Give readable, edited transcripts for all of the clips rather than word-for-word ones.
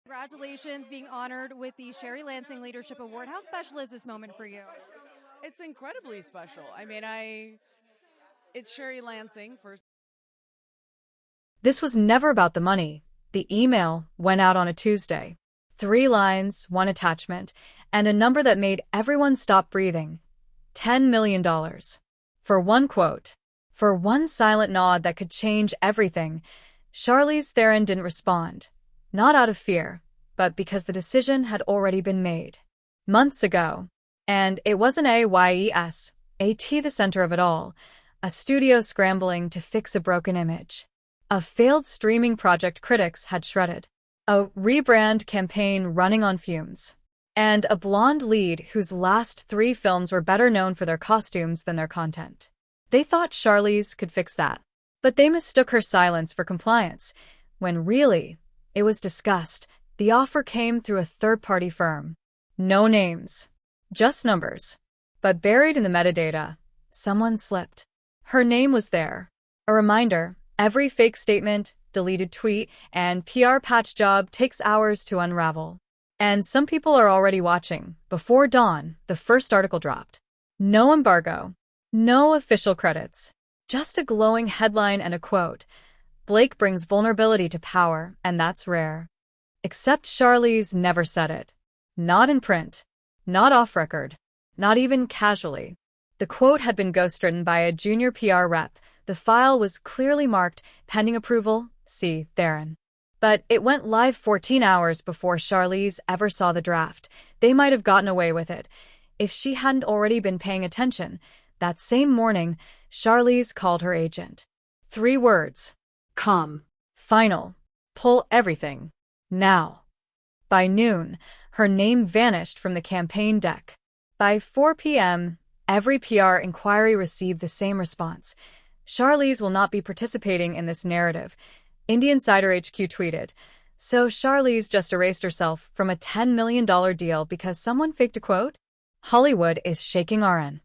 Congratulations being honored with the Sherry Lansing Leadership Award. How special is this moment for you? It's incredibly special. It's Sherry Lansing first. This was never about the money. The email went out on a Tuesday. 3 lines, 1 attachment, and a number that made everyone stop breathing. $10 million. For one quote. For one silent nod that could change everything. Charlize Theron didn't respond. Not out of fear, but because the decision had already been made. Months ago. And it wasn't AYES, the center of it all. A studio scrambling to fix a broken image. A failed streaming project critics had shredded. A rebrand campaign running on fumes. And a blonde lead whose last 3 films were better known for their costumes than their content. They thought Charlize could fix that. But they mistook her silence for compliance, when really, it was discussed. The offer came through a third-party firm. No names. Just numbers. But buried in the metadata, someone slipped. Her name was there. A reminder, every fake statement, deleted tweet, and PR patch job takes hours to unravel. And some people are already watching. Before dawn, the first article dropped. No embargo. No official credits. Just a glowing headline and a quote. Blake brings vulnerability to power, and that's rare. Except Charlize never said it. Not in print. Not off-record. Not even casually. The quote had been ghostwritten by a junior PR rep. The file was clearly marked, pending approval, C. Theron. But it went live 14 hours before Charlize ever saw the draft. They might have gotten away with it, if she hadn't already been paying attention. That same morning, Charlize called her agent. 3 words. Come. Final. Pull everything. Now. By noon, her name vanished from the campaign deck. By 4 p.m., every PR inquiry received the same response. Charlize will not be participating in this narrative. Indie Insider HQ tweeted. So Charlize just erased herself from a $10 million deal because someone faked a quote? Hollywood is shaking RN.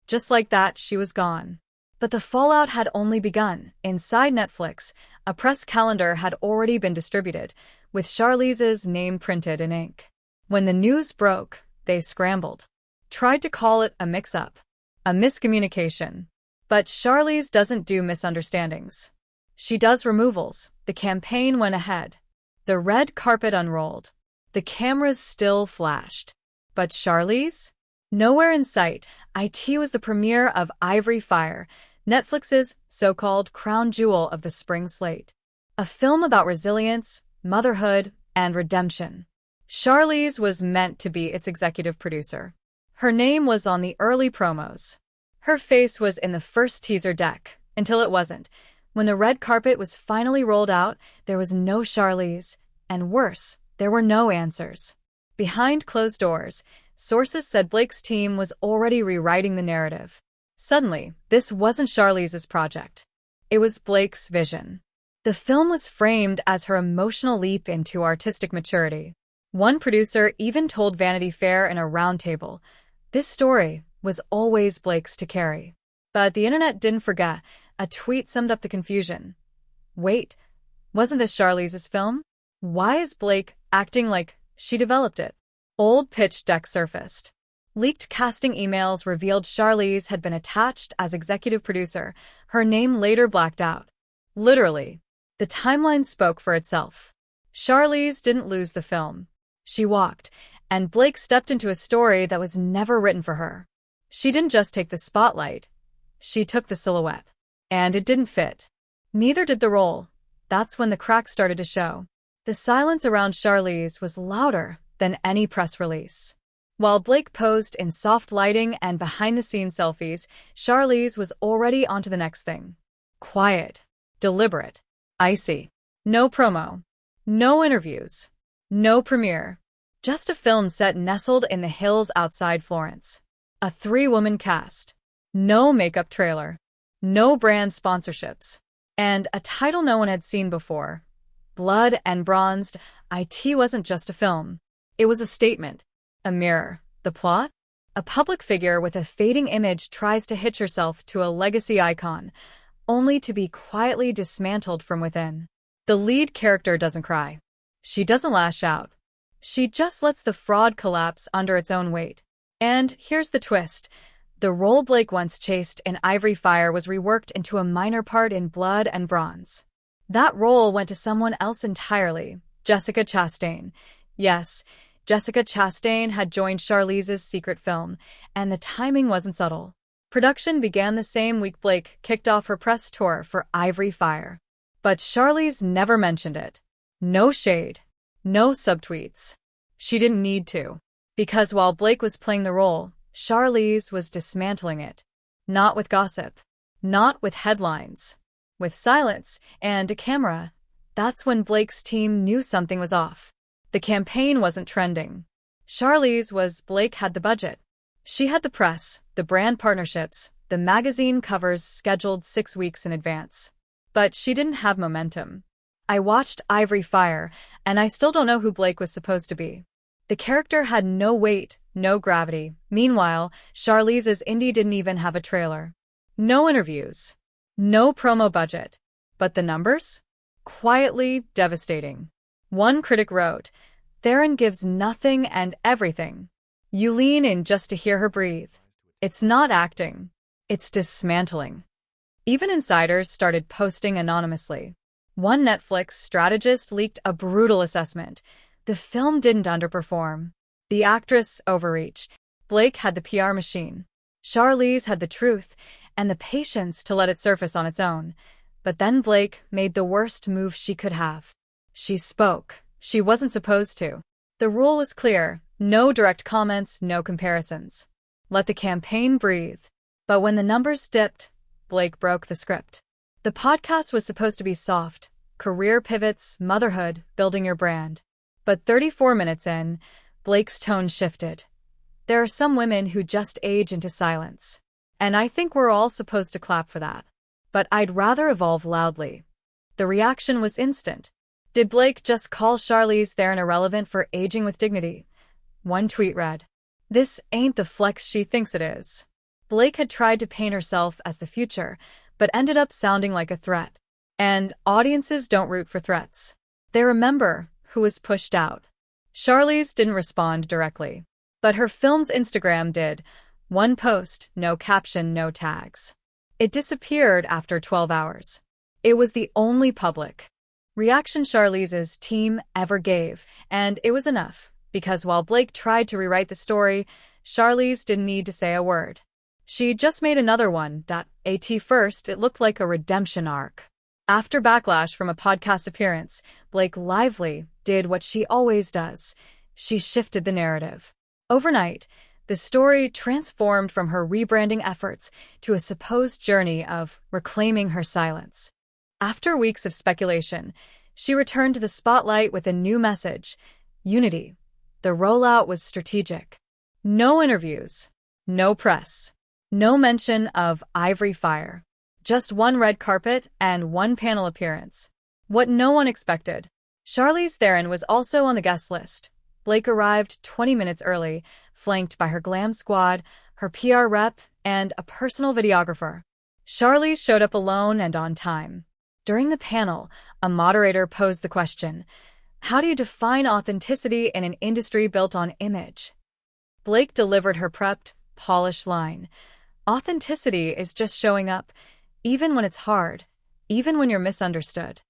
Just like that, she was gone. But the fallout had only begun. Inside Netflix, a press calendar had already been distributed, with Charlize's name printed in ink. When the news broke, they scrambled. Tried to call it a mix-up. A miscommunication. But Charlize doesn't do misunderstandings. She does removals. The campaign went ahead. The red carpet unrolled. The cameras still flashed. But Charlize? Nowhere in sight. IT was the premiere of Ivory Fire, Netflix's so-called crown jewel of the spring slate. A film about resilience, motherhood, and redemption. Charlize was meant to be its executive producer. Her name was on the early promos. Her face was in the first teaser deck, until it wasn't. When the red carpet was finally rolled out, there was no Charlize, and worse, there were no answers. Behind closed doors, sources said Blake's team was already rewriting the narrative. Suddenly, this wasn't Charlize's project. It was Blake's vision. The film was framed as her emotional leap into artistic maturity. One producer even told Vanity Fair in a roundtable, this story was always Blake's to carry. But the internet didn't forget. A tweet summed up the confusion. Wait, wasn't this Charlize's film? Why is Blake acting like she developed it? Old pitch deck surfaced. Leaked casting emails revealed Charlize had been attached as executive producer. Her name later blacked out. Literally. The timeline spoke for itself. Charlize didn't lose the film. She walked, and Blake stepped into a story that was never written for her. She didn't just take the spotlight. She took the silhouette. And it didn't fit. Neither did the role. That's when the cracks started to show. The silence around Charlize was louder than any press release. While Blake posed in soft lighting and behind-the-scenes selfies, Charlize was already onto the next thing. Quiet. Deliberate. Icy. No promo. No interviews. No premiere. Just a film set nestled in the hills outside Florence. A 3-woman cast. No makeup trailer. No brand sponsorships. And a title no one had seen before. blood and bronzed, it wasn't just a film. It was a statement. A mirror. The plot? A public figure with a fading image tries to hitch herself to a legacy icon, only to be quietly dismantled from within. The lead character doesn't cry. She doesn't lash out. She just lets the fraud collapse under its own weight. And here's the twist. The role Blake once chased in Ivory Fire was reworked into a minor part in Blood and Bronze. That role went to someone else entirely, Jessica Chastain. Yes, Jessica Chastain had joined Charlize's secret film, and the timing wasn't subtle. Production began the same week Blake kicked off her press tour for Ivory Fire. But Charlize never mentioned it. No shade. No subtweets. She didn't need to. Because while Blake was playing the role, Charlize was dismantling it. Not with gossip. Not with headlines. With silence and a camera. That's when Blake's team knew something was off. The campaign wasn't trending. Charlize was. Blake had the budget. She had the press, the brand partnerships, the magazine covers scheduled 6 weeks in advance. But she didn't have momentum. I watched Ivory Fire, and I still don't know who Blake was supposed to be. The character had no weight, no gravity. Meanwhile, Charlize's indie didn't even have a trailer. No interviews. No promo budget. But the numbers? Quietly devastating. One critic wrote, "Theron gives nothing and everything. You lean in just to hear her breathe. It's not acting. It's dismantling." Even insiders started posting anonymously. One Netflix strategist leaked a brutal assessment. The film didn't underperform. The actress overreached. Blake had the PR machine. Charlize had the truth and the patience to let it surface on its own. But then Blake made the worst move she could have. She spoke. She wasn't supposed to. The rule was clear. No direct comments, no comparisons. Let the campaign breathe. But when the numbers dipped, Blake broke the script. The podcast was supposed to be soft. Career pivots, motherhood, building your brand. But 34 minutes in, Blake's tone shifted. There are some women who just age into silence. And I think we're all supposed to clap for that. But I'd rather evolve loudly. The reaction was instant. Did Blake just call Charlize Theron irrelevant for aging with dignity? One tweet read, "This ain't the flex she thinks it is." Blake had tried to paint herself as the future, but ended up sounding like a threat. And audiences don't root for threats. They remember who was pushed out. Charlize didn't respond directly. But her film's Instagram did. One post, no caption, no tags. It disappeared after 12 hours. It was the only public reaction Charlize's team ever gave, and it was enough, because while Blake tried to rewrite the story, Charlize didn't need to say a word. She just made another one. At first, it looked like a redemption arc. After backlash from a podcast appearance, Blake Lively did what she always does. She shifted the narrative. Overnight, the story transformed from her rebranding efforts to a supposed journey of reclaiming her silence. After weeks of speculation, she returned to the spotlight with a new message: unity. The rollout was strategic. No interviews. No press. No mention of Ivory Fire. Just one red carpet and one panel appearance. What no one expected. Charlize Theron was also on the guest list. Blake arrived 20 minutes early, flanked by her glam squad, her PR rep, and a personal videographer. Charlize showed up alone and on time. During the panel, a moderator posed the question, how do you define authenticity in an industry built on image? Blake delivered her prepped, polished line. Authenticity is just showing up, even when it's hard, even when you're misunderstood.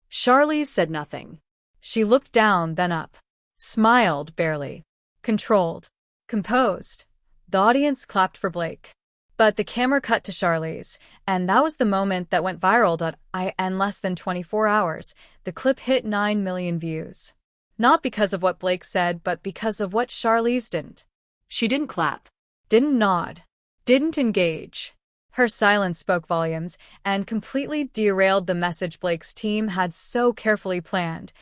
Charlize said nothing. She looked down, then up. Smiled barely. Controlled. Composed. The audience clapped for Blake. But the camera cut to Charlize, and that was the moment that went viral. In less than 24 hours, the clip hit 9 million views. Not because of what Blake said, but because of what Charlize didn't. She didn't clap. Didn't nod. Didn't engage. Her silence spoke volumes and completely derailed the message Blake's team had so carefully planned.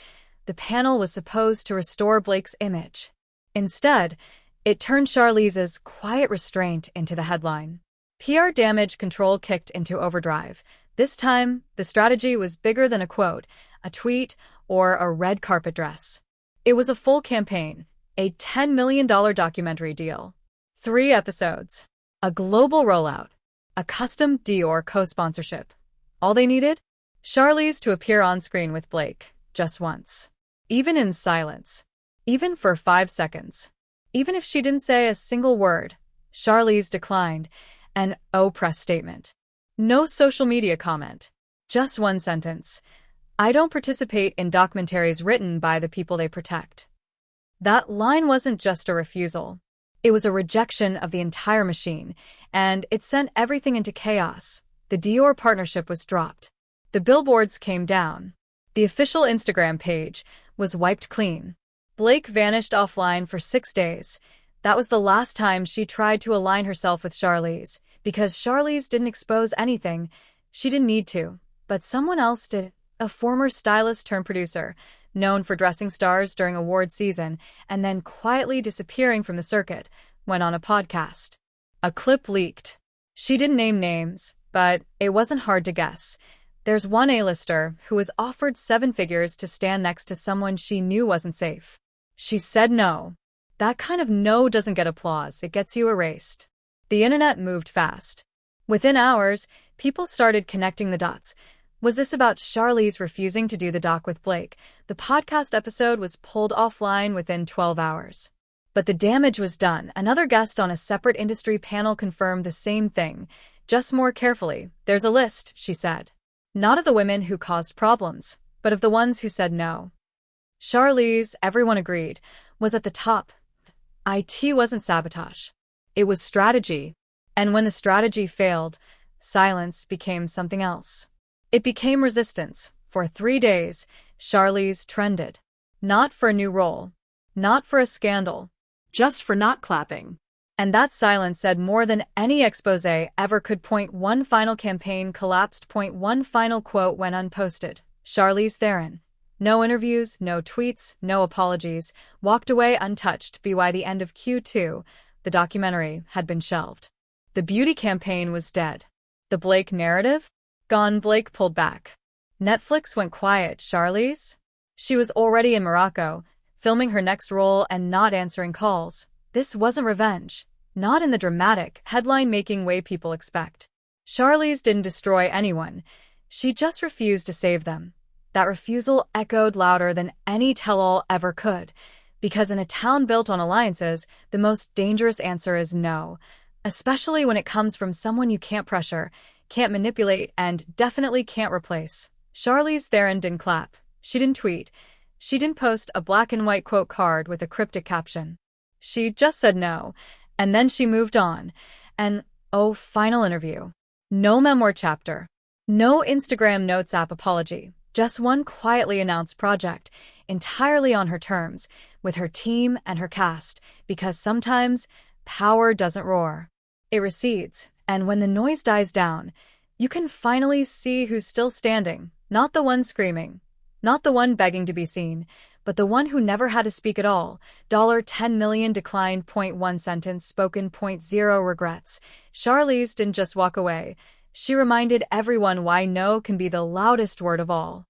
The panel was supposed to restore Blake's image. Instead, it turned Charlize's quiet restraint into the headline. PR damage control kicked into overdrive. This time, the strategy was bigger than a quote, a tweet, or a red carpet dress. It was a full campaign, a $10 million documentary deal. 3 episodes, a global rollout, a custom Dior co-sponsorship. All they needed? Charlize to appear on screen with Blake, just once. Even in silence. Even for 5 seconds. Even if she didn't say a single word, Charlize declined an press statement. No social media comment. Just one sentence. I don't participate in documentaries written by the people they protect. That line wasn't just a refusal. It was a rejection of the entire machine, and it sent everything into chaos. The Dior partnership was dropped. The billboards came down. The official Instagram page was wiped clean. Blake vanished offline for 6 days. That was the last time she tried to align herself with Charlize, because Charlize didn't expose anything. She didn't need to, but someone else did. A former stylist turned producer, known for dressing stars during award season and then quietly disappearing from the circuit, went on a podcast. A clip leaked. She didn't name names, but it wasn't hard to guess. There's one A-lister who was offered 7 figures to stand next to someone she knew wasn't safe. She said no. That kind of no doesn't get applause, it gets you erased. The internet moved fast. Within hours, people started connecting the dots. Was this about Charlize refusing to do the doc with Blake? The podcast episode was pulled offline within 12 hours. But the damage was done. Another guest on a separate industry panel confirmed the same thing. Just more carefully. There's a list, she said. Not of the women who caused problems, but of the ones who said no. Charlize, everyone agreed, was at the top. IT wasn't sabotage. It was strategy. And when the strategy failed, silence became something else. It became resistance. For 3 days, Charlize trended. Not for a new role. Not for a scandal. Just for not clapping. And that silence said more than any expose ever could. One final campaign collapsed. One final quote went unposted. Charlize Theron. No interviews, no tweets, no apologies. Walked away untouched. By the end of Q2, the documentary had been shelved. The beauty campaign was dead. The Blake narrative? Gone. Blake pulled back. Netflix went quiet. Charlize? She was already in Morocco, filming her next role and not answering calls. This wasn't revenge. Not in the dramatic, headline-making way people expect. Charlize didn't destroy anyone. She just refused to save them. That refusal echoed louder than any tell-all ever could. Because in a town built on alliances, the most dangerous answer is no. Especially when it comes from someone you can't pressure, can't manipulate, and definitely can't replace. Charlize Theron didn't clap. She didn't tweet. She didn't post a black-and-white quote card with a cryptic caption. She just said no, and then she moved on. And, final interview. No memoir chapter. No Instagram Notes app apology. Just one quietly announced project, entirely on her terms, with her team and her cast, because sometimes power doesn't roar. It recedes, and when the noise dies down, you can finally see who's still standing, not the one screaming, not the one begging to be seen, but the one who never had to speak at all. $10 million declined. 1 sentence spoken. 0 regrets. Charlize didn't just walk away. She reminded everyone why no can be the loudest word of all.